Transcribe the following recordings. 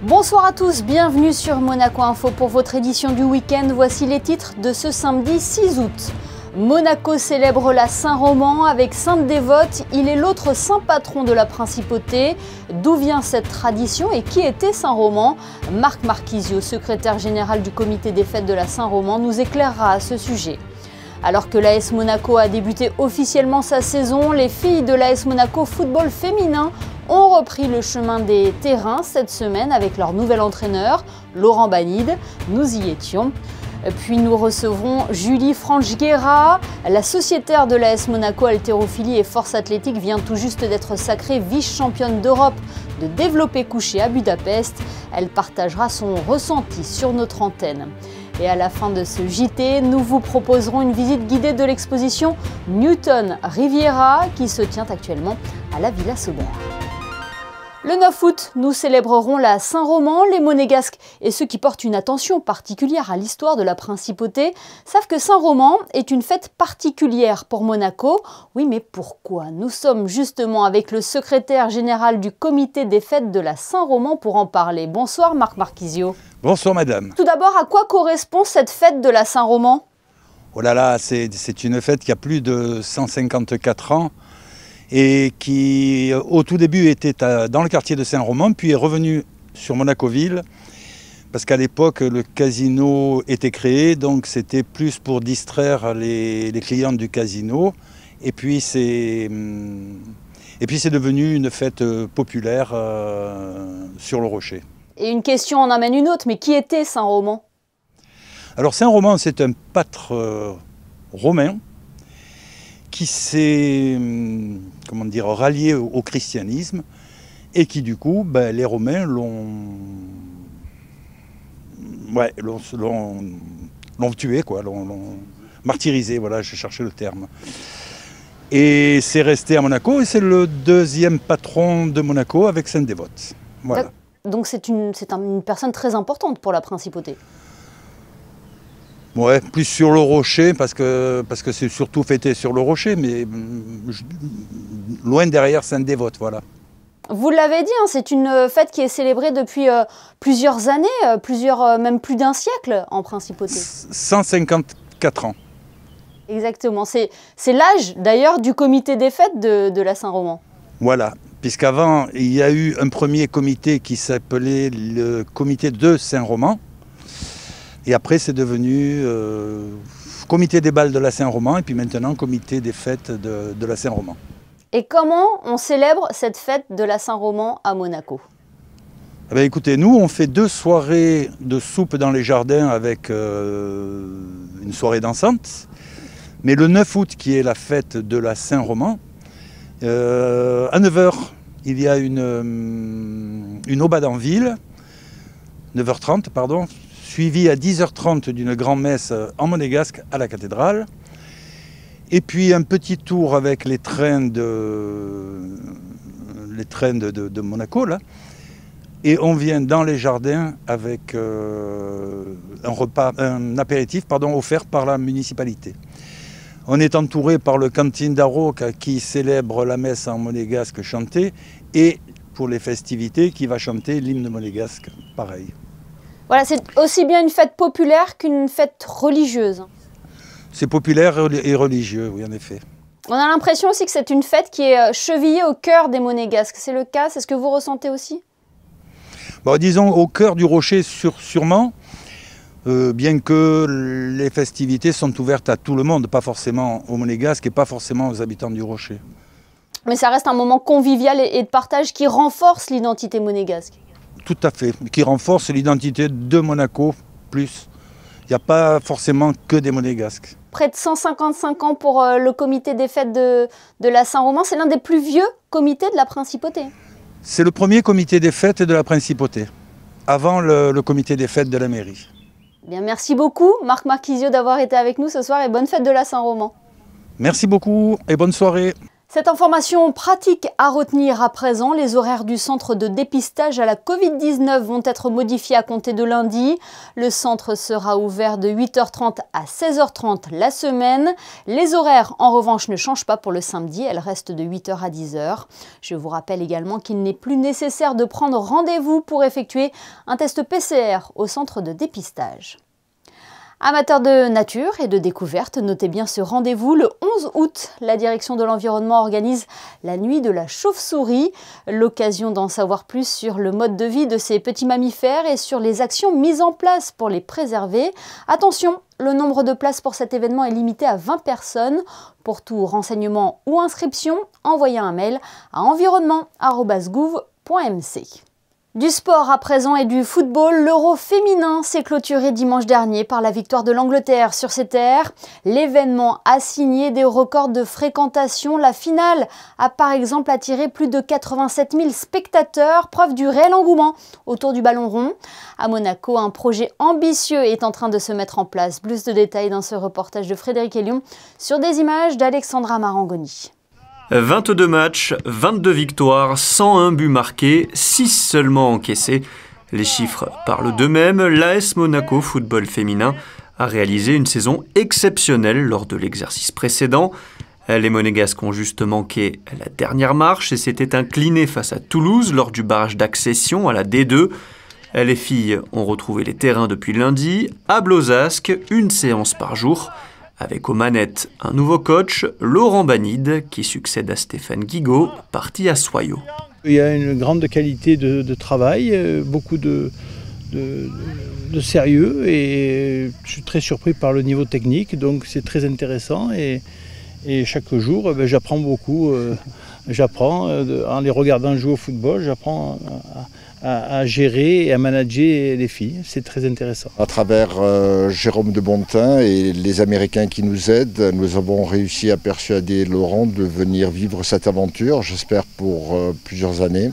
Bonsoir à tous, bienvenue sur Monaco Info pour votre édition du week-end. Voici les titres de ce samedi 6 août. Monaco célèbre la Saint-Roman avec Sainte-Dévote. Il est l'autre saint patron de la principauté. D'où vient cette tradition et qui était Saint-Roman? Marc Marchisio, secrétaire général du comité des fêtes de la Saint-Roman, nous éclairera à ce sujet. Alors que l'AS Monaco a débuté officiellement sa saison, les filles de l'AS Monaco football féminin ont repris le chemin des terrains cette semaine avec leur nouvel entraîneur, Laurent Banide. Nous y étions. Puis nous recevrons Julie Franchguera, la sociétaire de l'AS Monaco Haltérophilie et Force Athlétique vient tout juste d'être sacrée vice-championne d'Europe de développé couché à Budapest. Elle partagera son ressenti sur notre antenne. Et à la fin de ce JT, nous vous proposerons une visite guidée de l'exposition Newton Riviera qui se tient actuellement à la Villa Saubert. Le 9 août, nous célébrerons la Saint-Roman. Les Monégasques et ceux qui portent une attention particulière à l'histoire de la principauté savent que Saint-Roman est une fête particulière pour Monaco. Oui, mais pourquoi? Nous sommes justement avec le secrétaire général du comité des fêtes de la Saint-Roman pour en parler. Bonsoir Marc Marchisio. Bonsoir madame. Tout d'abord, à quoi correspond cette fête de la Saint-Roman? Oh là là, c'est une fête qui a plus de 154 ans. Et qui, au tout début, était dans le quartier de Saint-Roman, puis est revenu sur Monaco-Ville, parce qu'à l'époque, le casino était créé, donc c'était plus pour distraire les clients du casino. Et puis c'est devenu une fête populaire sur le Rocher. Et une question en amène une autre, mais qui était Saint-Roman? Alors Saint-Roman, c'est un pâtre romain, qui s'est rallié au christianisme et qui du coup, les Romains l'ont tué, l'ont martyrisé, voilà, je cherchais le terme. Et c'est resté à Monaco et c'est le deuxième patron de Monaco avec Sainte-Dévote. Voilà. Donc c'est une personne très importante pour la principauté. Ouais, plus sur le Rocher, parce que c'est surtout fêté sur le Rocher, mais loin derrière Sainte-Dévote, voilà. Vous l'avez dit, hein, c'est une fête qui est célébrée depuis plusieurs années, même plus d'un siècle en principauté. 154 ans. Exactement, c'est l'âge d'ailleurs du comité des fêtes de la Saint-Roman. Voilà, puisqu'avant il y a eu un premier comité qui s'appelait le comité de Saint-Roman. Et après, c'est devenu comité des bals de la Saint-Roman et puis maintenant comité des fêtes de la Saint-Roman. Et comment on célèbre cette fête de la Saint-Roman à Monaco? Eh bien, écoutez, nous, on fait 2 soirées de soupe dans les jardins avec une soirée dansante. Mais le 9 août, qui est la fête de la Saint-Roman, à 9 h, il y a une aubade en ville, 9h30, pardon, suivi à 10h30 d'une grand-messe en monégasque à la cathédrale. Et puis un petit tour avec les trains de Monaco, là. Et on vient dans les jardins avec un apéritif offert par la municipalité. On est entouré par le Cantine d'Aroca qui célèbre la messe en monégasque chantée et pour les festivités qui va chanter l'hymne monégasque, pareil. Voilà, c'est aussi bien une fête populaire qu'une fête religieuse. C'est populaire et religieux, oui, en effet. On a l'impression aussi que c'est une fête qui est chevillée au cœur des Monégasques. C'est le cas? C'est ce que vous ressentez aussi? Disons au cœur du Rocher sûrement, bien que les festivités sont ouvertes à tout le monde, pas forcément aux Monégasques et pas forcément aux habitants du Rocher. Mais ça reste un moment convivial et de partage qui renforce l'identité monégasque. Tout à fait, qui renforce l'identité de Monaco plus. Il n'y a pas forcément que des Monégasques. Près de 155 ans pour le comité des fêtes de la Saint-Roman. C'est l'un des plus vieux comités de la principauté. C'est le premier comité des fêtes de la principauté, avant le comité des fêtes de la mairie. Bien, merci beaucoup Marc Marchisio d'avoir été avec nous ce soir et bonne fête de la Saint-Roman. Merci beaucoup et bonne soirée. Cette information pratique à retenir à présent, les horaires du centre de dépistage à la Covid-19 vont être modifiés à compter de lundi. Le centre sera ouvert de 8h30 à 16h30 la semaine. Les horaires, en revanche, ne changent pas pour le samedi, elles restent de 8h à 10h. Je vous rappelle également qu'il n'est plus nécessaire de prendre rendez-vous pour effectuer un test PCR au centre de dépistage. Amateurs de nature et de découverte, notez bien ce rendez-vous le 11 août. La direction de l'environnement organise la nuit de la chauve-souris. L'occasion d'en savoir plus sur le mode de vie de ces petits mammifères et sur les actions mises en place pour les préserver. Attention, le nombre de places pour cet événement est limité à 20 personnes. Pour tout renseignement ou inscription, envoyez un mail à environnement@gouv.mc. Du sport à présent et du football, l'Euro féminin s'est clôturé dimanche dernier par la victoire de l'Angleterre sur ses terres. L'événement a signé des records de fréquentation. La finale a par exemple attiré plus de 87 000 spectateurs, preuve du réel engouement autour du ballon rond. À Monaco, un projet ambitieux est en train de se mettre en place. Plus de détails dans ce reportage de Frédéric Elion sur des images d'Alexandra Marangoni. 22 matchs, 22 victoires, 101 buts marqués, 6 seulement encaissés. Les chiffres parlent d'eux-mêmes. L'AS Monaco Football Féminin a réalisé une saison exceptionnelle lors de l'exercice précédent. Les Monégasques ont juste manqué la dernière marche et s'étaient inclinés face à Toulouse lors du barrage d'accession à la D2. Les filles ont retrouvé les terrains depuis lundi. À Blozasque, une séance par jour. Avec aux manettes un nouveau coach, Laurent Banide, qui succède à Stéphane Guigaud, parti à Soyaux. Il y a une grande qualité de travail, beaucoup de sérieux et je suis très surpris par le niveau technique, donc c'est très intéressant et chaque jour j'apprends beaucoup. J'apprends en les regardant jouer au football, j'apprends à gérer et à manager les filles. C'est très intéressant. À travers Jérôme de Bontin et les Américains qui nous aident, nous avons réussi à persuader Laurent de venir vivre cette aventure, j'espère pour plusieurs années.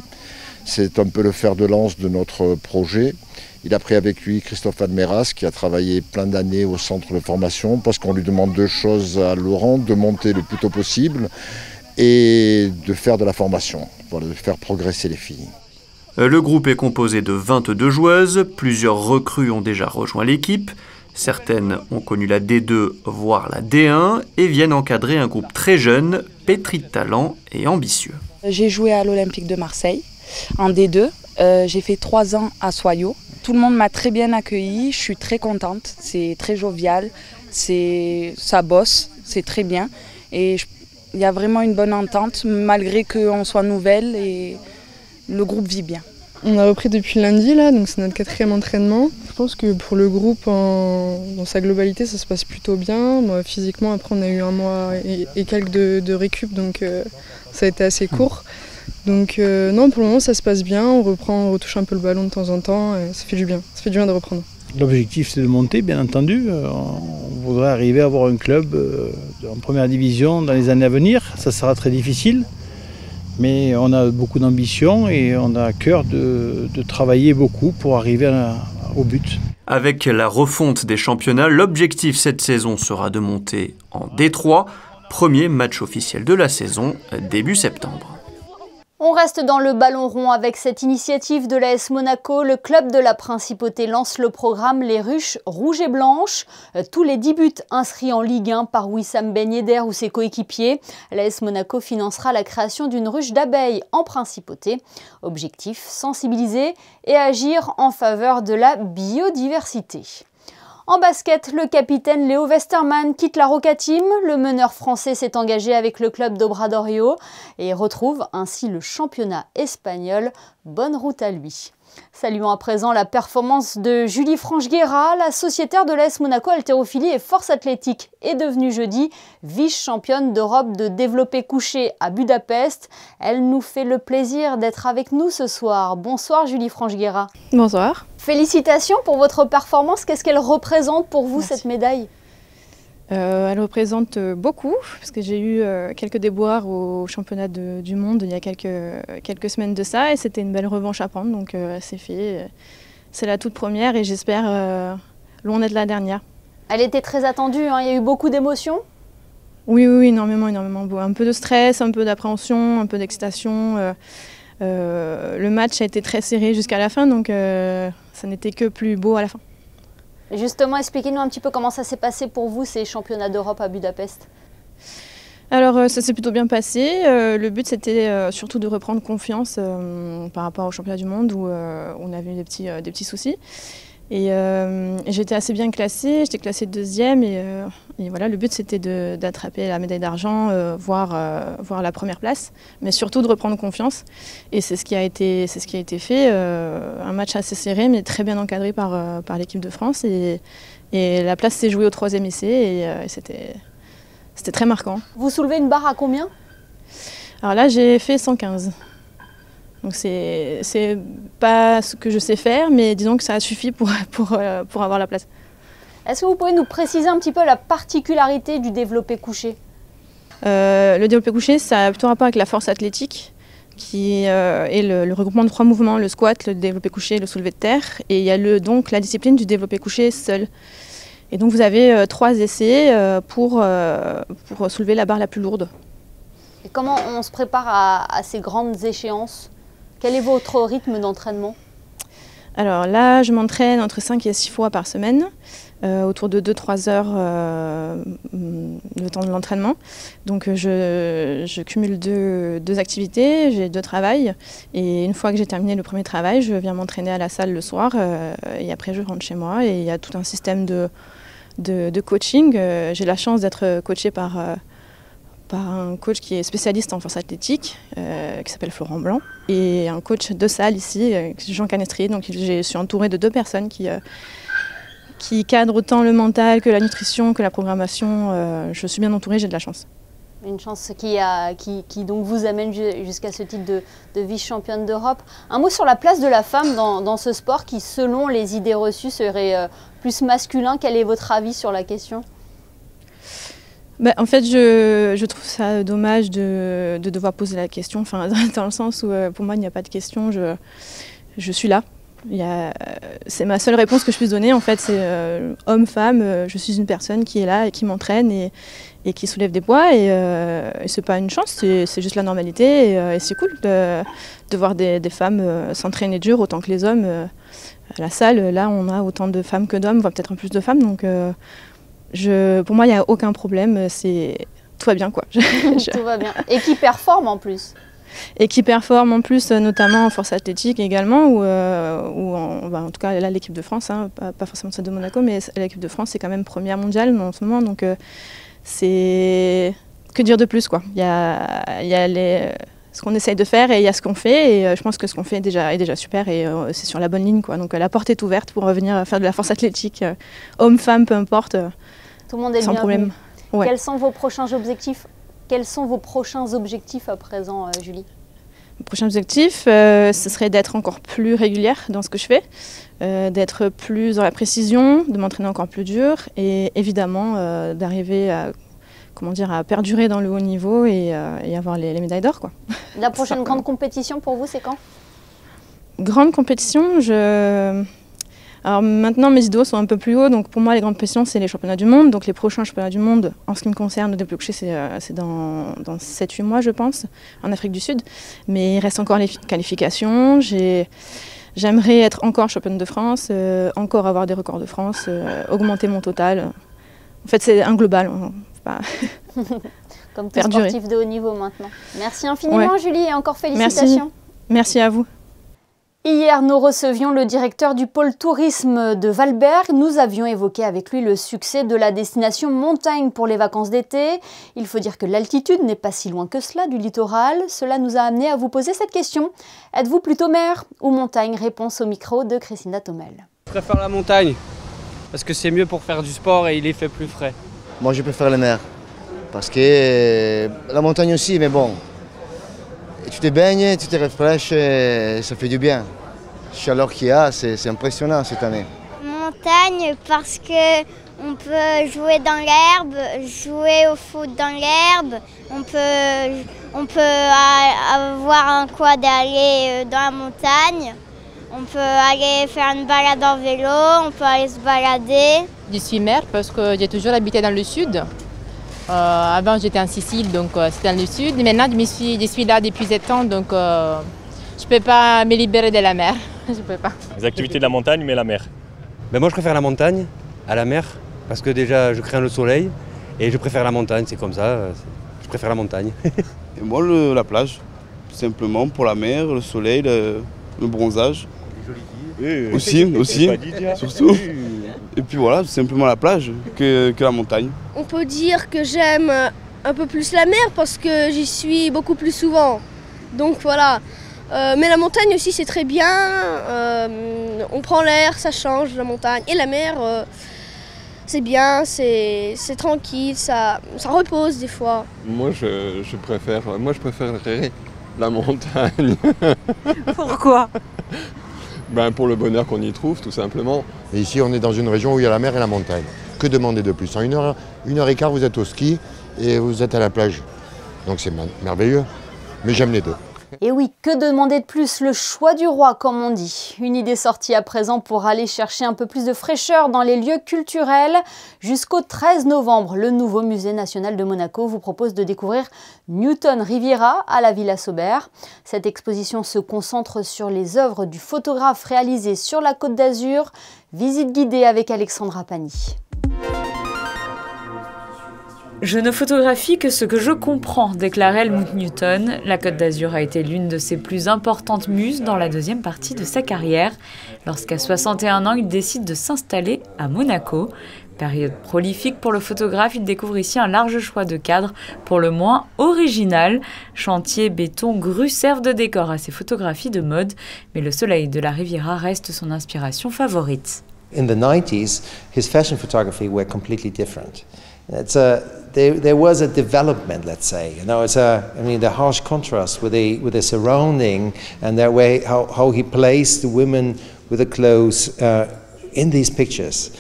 C'est un peu le fer de lance de notre projet. Il a pris avec lui Christophe Almeras qui a travaillé plein d'années au centre de formation parce qu'on lui demande deux choses à Laurent, de monter le plus tôt possible et de faire de la formation, voilà, de faire progresser les filles. Le groupe est composé de 22 joueuses, plusieurs recrues ont déjà rejoint l'équipe, certaines ont connu la D2 voire la D1 et viennent encadrer un groupe très jeune, pétri de talent et ambitieux. J'ai joué à l'Olympique de Marseille en D2, j'ai fait 3 ans à Soyaux. Tout le monde m'a très bien accueilli, je suis très contente, c'est très jovial, ça bosse, c'est très bien et il y a vraiment une bonne entente malgré qu'on soit nouvelle et le groupe vit bien. On a repris depuis lundi, là, donc c'est notre 4e entraînement. Je pense que pour le groupe, dans sa globalité, ça se passe plutôt bien. Moi, physiquement, après, on a eu 1 mois et quelques de récup, donc ça a été assez court. Donc non, pour le moment, ça se passe bien. On retouche un peu le ballon de temps en temps, et ça fait du bien. Ça fait du bien de reprendre. L'objectif, c'est de monter, bien entendu. On voudrait arriver à avoir un club en première division dans les années à venir. Ça sera très difficile. Mais on a beaucoup d'ambition et on a à cœur de travailler beaucoup pour arriver au but. Avec la refonte des championnats, l'objectif cette saison sera de monter en D3, premier match officiel de la saison, début septembre. On reste dans le ballon rond avec cette initiative de l'AS Monaco. Le club de la Principauté lance le programme Les Ruches Rouges et Blanches. Tous les 10 buts inscrits en Ligue 1 par Wissam Ben Yedder ou ses coéquipiers. L'AS Monaco financera la création d'une ruche d'abeilles en Principauté. Objectif, sensibiliser et agir en faveur de la biodiversité. En basket, le capitaine Léo Westermann quitte la Roca Team. Le meneur français s'est engagé avec le club d'Obradoiro et retrouve ainsi le championnat espagnol. Bonne route à lui. Saluons à présent la performance de Julie Franche-Guerra. La sociétaire de l'AS Monaco Haltérophilie et Force Athlétique est devenue jeudi vice-championne d'Europe de développé couché à Budapest. Elle nous fait le plaisir d'être avec nous ce soir. Bonsoir Julie Franche-Guerra. Bonsoir. Félicitations pour votre performance. Qu'est-ce qu'elle représente pour vous, Merci. cette médaille ? Elle représente beaucoup, parce que j'ai eu quelques déboires au championnat du monde il y a quelques semaines de ça, et c'était une belle revanche à prendre, donc c'est fait. C'est la toute première, et j'espère loin d'être la dernière. Elle était très attendue, hein. Il y a eu beaucoup d'émotions ? Oui, énormément. Un peu de stress, un peu d'appréhension, un peu d'excitation. Le match a été très serré jusqu'à la fin, donc ça n'était que plus beau à la fin. Justement, expliquez-nous un petit peu comment ça s'est passé pour vous, ces championnats d'Europe à Budapest. Alors ça s'est plutôt bien passé. Le but c'était surtout de reprendre confiance par rapport au championnat du monde où on avait eu des petits soucis. Et j'étais assez bien classée, j'étais classée deuxième et voilà, le but c'était d'attraper la médaille d'argent, voire la première place, mais surtout de reprendre confiance. Et c'est ce qui a été fait, un match assez serré mais très bien encadré par l'équipe de France et la place s'est jouée au 3e essai et c'était très marquant. Vous soulevez une barre à combien? Alors là j'ai fait 115. Donc c'est pas ce que je sais faire, mais disons que ça suffit pour avoir la place. Est-ce que vous pouvez nous préciser un petit peu la particularité du développé couché? Le développé couché, ça a plutôt rapport avec la force athlétique, qui est le regroupement de 3 mouvements, le squat, le développé couché et le soulevé de terre. Et il y a donc la discipline du développé couché seul. Et donc vous avez 3 essais pour soulever la barre la plus lourde. Et comment on se prépare à ces grandes échéances? Quel est votre rythme d'entraînement? Alors là, je m'entraîne entre 5 et 6 fois par semaine, autour de 2-3 heures le temps de l'entraînement. Donc je cumule deux activités, j'ai 2 travails. Et une fois que j'ai terminé le premier travail, je viens m'entraîner à la salle le soir et après je rentre chez moi. Et il y a tout un système de coaching. J'ai la chance d'être coachée par un coach qui est spécialiste en force athlétique, qui s'appelle Florent Blanc, et un coach de salle ici, Jean Canestrier. Donc je suis entourée de 2 personnes qui cadrent autant le mental que la nutrition, que la programmation. Je suis bien entourée, j'ai de la chance. Une chance qui donc vous amène jusqu'à ce titre de vice-championne d'Europe. Un mot sur la place de la femme dans ce sport qui, selon les idées reçues, serait plus masculin. Quel est votre avis sur la question ? En fait, je trouve ça dommage de devoir poser la question, dans le sens où pour moi il n'y a pas de question, je suis là. C'est ma seule réponse que je puisse donner, en fait, c'est homme-femme, je suis une personne qui est là et qui m'entraîne et qui soulève des poids et c'est pas une chance, c'est juste la normalité et c'est cool de voir des femmes s'entraîner dur autant que les hommes. À la salle, là on a autant de femmes que d'hommes, voire peut-être un plus de femmes, donc pour moi, il n'y a aucun problème, tout va bien quoi. Tout va bien. Et qui performe en plus. Et qui performe en plus, notamment en force athlétique également, en tout cas là l'équipe de France, pas forcément celle de Monaco, mais l'équipe de France est quand même première mondiale en ce moment, donc c'est... Que dire de plus quoi. Il y a ce qu'on essaye de faire et il y a ce qu'on fait, et je pense que ce qu'on fait est déjà super et c'est sur la bonne ligne quoi. Donc la porte est ouverte pour revenir faire de la force athlétique, homme, femme, peu importe. Tout le monde est sans problème. Ouais. Quels sont vos prochains objectifs à présent, Julie? Mon prochain objectif, ce serait d'être encore plus régulière dans ce que je fais, d'être plus dans la précision, de m'entraîner encore plus dur et évidemment d'arriver à perdurer dans le haut niveau et avoir les médailles d'or quoi. La prochaine grande compétition pour vous, c'est quand? Grande compétition, Alors maintenant mes idéaux sont un peu plus hauts, donc pour moi les grandes compétitions c'est les championnats du monde, donc les prochains championnats du monde en ce qui me concerne le développé couché c'est dans 7-8 mois je pense, en Afrique du Sud, mais il reste encore les qualifications, j'aimerais être encore championne de France, encore avoir des records de France, augmenter mon total, en fait c'est un global, Comme tout sportif de haut niveau maintenant. Merci infiniment Julie et encore félicitations. Merci à vous. Hier, nous recevions le directeur du pôle tourisme de Valberg. Nous avions évoqué avec lui le succès de la destination montagne pour les vacances d'été. Il faut dire que l'altitude n'est pas si loin que cela du littoral. Cela nous a amené à vous poser cette question. Êtes-vous plutôt mer ou montagne? Réponse au micro de Christina Tomel. Je préfère la montagne parce que c'est mieux pour faire du sport et il est fait plus frais. Moi, je préfère la mer parce que la montagne aussi, mais bon. Tu te baignes, tu te rafraîchis, ça fait du bien. La chaleur qu'il y a, c'est impressionnant cette année. Montagne parce qu'on peut jouer dans l'herbe, jouer au foot dans l'herbe, on peut avoir un quoi d'aller dans la montagne, on peut aller faire une balade en vélo, on peut aller se balader. Je suis mer parce que j'ai toujours habité dans le sud. Avant j'étais en Sicile, donc c'était dans le sud. Maintenant je suis là depuis 7 ans, donc je ne peux pas me libérer de la mer. Je peux pas. Les activités de la montagne, mais la mer. Ben moi je préfère la montagne à la mer, parce que déjà je crains le soleil, et je préfère la montagne, c'est comme ça, je préfère la montagne. Et moi la plage, tout simplement pour la mer, le soleil, le bronzage. Aussi, surtout. Et puis voilà, tout simplement la plage que la montagne. On peut dire que j'aime un peu plus la mer parce que j'y suis beaucoup plus souvent. Donc voilà. Mais la montagne aussi c'est très bien. On prend l'air, ça change la montagne. Et la mer, c'est bien, c'est tranquille, ça repose des fois. Moi je préférerais la montagne. Pourquoi ? Pour le bonheur qu'on y trouve, tout simplement. Et ici, on est dans une région où il y a la mer et la montagne. Que demander de plus? En une heure et quart, vous êtes au ski et vous êtes à la plage. Donc c'est merveilleux. Mais j'aime les deux. Et oui, que demander de plus? Le choix du roi, comme on dit. Une idée sortie à présent pour aller chercher un peu plus de fraîcheur dans les lieux culturels. Jusqu'au 13 novembre, le nouveau musée national de Monaco vous propose de découvrir Newton Riviera à la Villa Sobert. Cette exposition se concentre sur les œuvres du photographe réalisées sur la Côte d'Azur. Visite guidée avec Alexandra Pani. Je ne photographie que ce que je comprends, déclare Helmut Newton. La Côte d'Azur a été l'une de ses plus importantes muses dans la deuxième partie de sa carrière, lorsqu'à 61 ans, il décide de s'installer à Monaco. Période prolifique pour le photographe, il découvre ici un large choix de cadres, pour le moins original. Chantier, béton, grue servent de décor à ses photographies de mode, mais le soleil de la Riviera reste son inspiration favorite. In the 90s, his fashion photography were completely different. There was a development, let's say. You know, the harsh contrast with the surrounding and that way how he placed the women with the clothes in these pictures,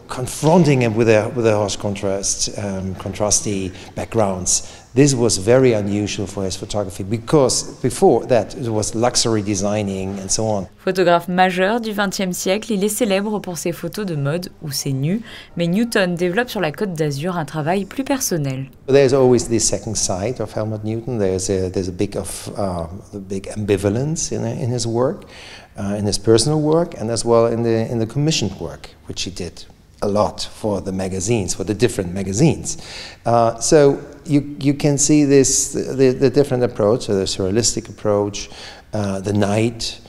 confronting him with a harsh contrast, contrasty backgrounds. This was very unusual for his photography because before that it was luxury designing and so on. Photographe majeur du XXe siècle, il est célèbre pour ses photos de mode ou ses nus, mais Newton développe sur la Côte d'Azur un travail plus personnel. There's always this second side of Helmut Newton. There's a big ambivalence in his work, in his personal work, and as well in the commissioned work, which he did a lot for the magazines, for the different magazines. So you can see the different approach, the surrealistic approach, the night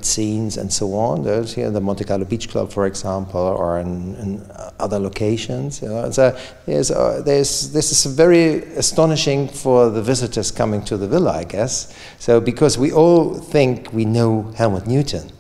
scenes and so on. There's the Monte Carlo Beach Club, for example, or in other locations. You know, so this is very astonishing for the visitors coming to the villa, I guess. So because we all think we know Helmut Newton.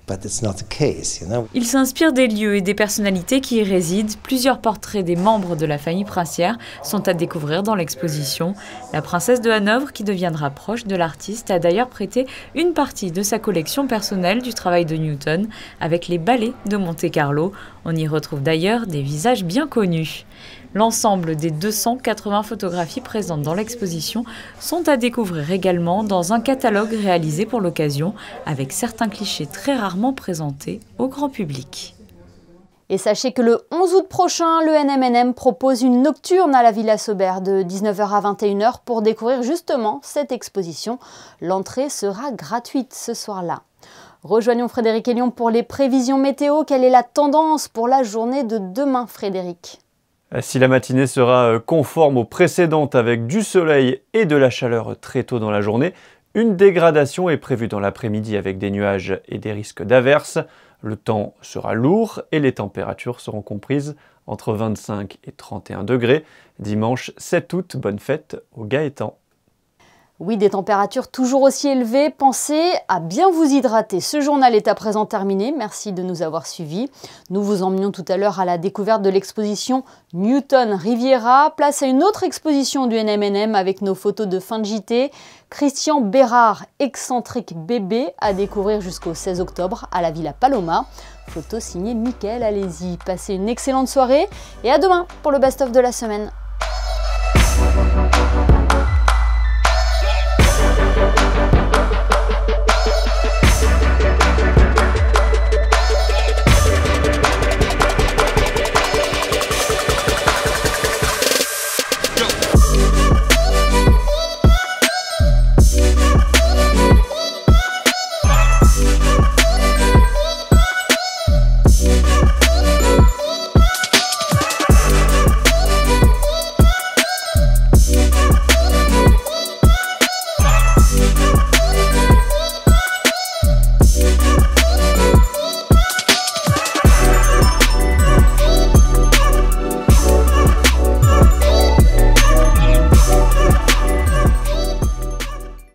But it's not the case, you know? Il s'inspire des lieux et des personnalités qui y résident. Plusieurs portraits des membres de la famille princière sont à découvrir dans l'exposition. La princesse de Hanovre, qui deviendra proche de l'artiste, a d'ailleurs prêté une partie de sa collection personnelle du travail de Newton avec les ballets de Monte-Carlo. On y retrouve d'ailleurs des visages bien connus. L'ensemble des 280 photographies présentes dans l'exposition sont à découvrir également dans un catalogue réalisé pour l'occasion, avec certains clichés très rarement présentés au grand public. Et sachez que le 11 août prochain, le NMNM propose une nocturne à la Villa Sobert de 19h à 21h pour découvrir justement cette exposition. L'entrée sera gratuite ce soir-là. Rejoignons Frédéric Elion pour les prévisions météo. Quelle est la tendance pour la journée de demain, Frédéric ? Si la matinée sera conforme aux précédentes avec du soleil et de la chaleur très tôt dans la journée, une dégradation est prévue dans l'après-midi avec des nuages et des risques d'averses. Le temps sera lourd et les températures seront comprises entre 25 et 31 degrés. Dimanche 7 août, bonne fête au Gaétan. Oui, des températures toujours aussi élevées. Pensez à bien vous hydrater. Ce journal est à présent terminé. Merci de nous avoir suivis. Nous vous emmenions tout à l'heure à la découverte de l'exposition Newton Riviera. Place à une autre exposition du NMNM avec nos photos de fin de JT. Christian Bérard, excentrique bébé, à découvrir jusqu'au 16 octobre à la Villa Paloma. Photo signée Mickaël. Allez-y, passez une excellente soirée et à demain pour le best-of de la semaine.